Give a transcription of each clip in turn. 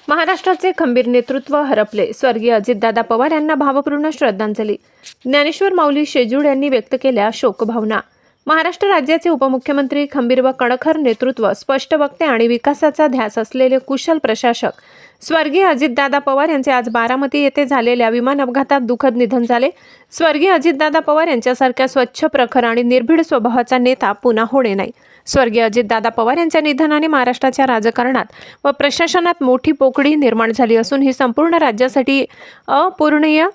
महाराष्ट्राचे खंबीर नेतृत्व हरपले. स्वर्गीय अजितदादा पवार यांना भावपूर्ण श्रद्धांजली. ज्ञानेश्वर माऊली शेजूळ यांनी व्यक्त केल्या शोकभावना. महाराष्ट्र राज्याचे उपमुख्यमंत्री, खंबीर व कणखर नेतृत्व, स्पष्ट वक्ते आणि विकासाचा ध्यास असलेले कुशल प्रशासक स्वर्गीय अजितदादा पवार यांचे आज बारामती येथे झालेल्या विमान अपघातात दुःखद निधन झाले. स्वर्गीय अजितदादा पवार यांच्यासारख्या स्वच्छ, प्रखर आणि निर्भीड स्वभावाचा नेता पुन्हा होणे नाही. स्वर्गीय अजितदादा पवार यांच्या निधनाने महाराष्ट्राच्या राजकारणात व प्रशासनात मोठी पोकळी निर्माण झाली असून ही संपूर्ण राज्यासाठी अपूरणीय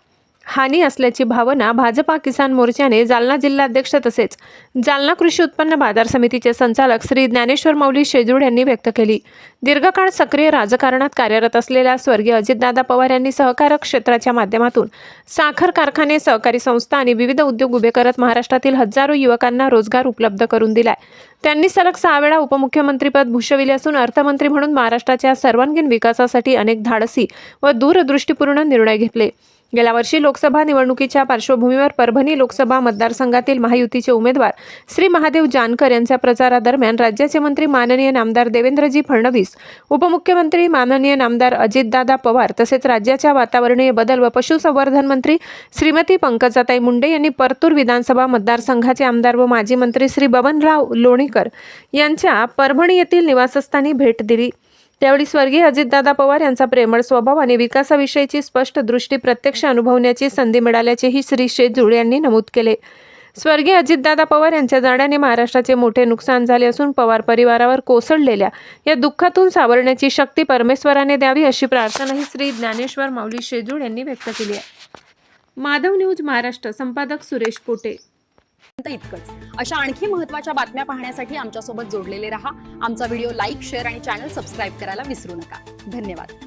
हानी असल्याची भावना भाजपा किसान मोर्चाने जालना जिल्हाध्यक्ष तसेच जालना कृषी उत्पन्न बाजार समितीचे संचालक श्री ज्ञानेश्वर माऊली शेजूळ यांनी व्यक्त केली. दीर्घकाळ सक्रिय राजकारणात कार्यरत असलेल्या स्वर्गीय अजितदादा पवार यांनी सहकार क्षेत्राच्या माध्यमातून साखर कारखाने, सहकारी संस्था आणि विविध उद्योग उभे करत महाराष्ट्रातील हजारो युवकांना रोजगार उपलब्ध करून दिलाय. त्यांनी सलग 6 वेळा उपमुख्यमंत्रीपद भूषविले असून अर्थमंत्री म्हणून महाराष्ट्राच्या सर्वांगीण विकासासाठी अनेक धाडसी व दूरदृष्टीपूर्ण निर्णय घेतले. गेल्या वर्षी लोकसभा निवडणुकीच्या पार्श्वभूमीवर परभणी लोकसभा मतदारसंघातील महायुतीचे उमेदवार श्री महादेव जानकर यांच्या प्रचारादरम्यान राज्याचे मंत्री माननीय नामदार देवेंद्रजी फडणवीस, उपमुख्यमंत्री माननीय नामदार अजितदादा पवार तसेच राज्याच्या वातावरणीय बदल व पशुसंवर्धन मंत्री श्रीमती पंकजाताई मुंडे यांनी परतूर विधानसभा मतदारसंघाचे आमदार व माजी मंत्री श्री बबनराव लोणीकर यांच्या परभणी येथील निवासस्थानी भेट दिली. त्यावेळी स्वर्गीय अजितदादा पवार यांचा प्रेमळ स्वभाव आणि विकासाविषयीची स्पष्ट दृष्टी प्रत्यक्ष अनुभवण्याची संधी मिळाल्याचेही श्री शेजूळ यांनी नमूद केले. स्वर्गीय अजितदादा पवार यांच्या जाण्याने महाराष्ट्राचे मोठे नुकसान झाले असून पवार परिवारावर कोसळलेल्या या दुःखातून सावरण्याची शक्ती परमेश्वराने द्यावी अशी प्रार्थनाही श्री ज्ञानेश्वर माऊली शेजूळ यांनी व्यक्त केली आहे. माधव न्यूज महाराष्ट्र, संपादक सुरेश पोटे. इतकंच. अशा आणखी महत्त्वाच्या बातम्या पाहण्यासाठी आमच्यासोबत जोडलेले रहा. आमचा व्हिडिओ लाईक, शेअर आणि चॅनल सबस्क्राईब करायला विसरू नका. धन्यवाद.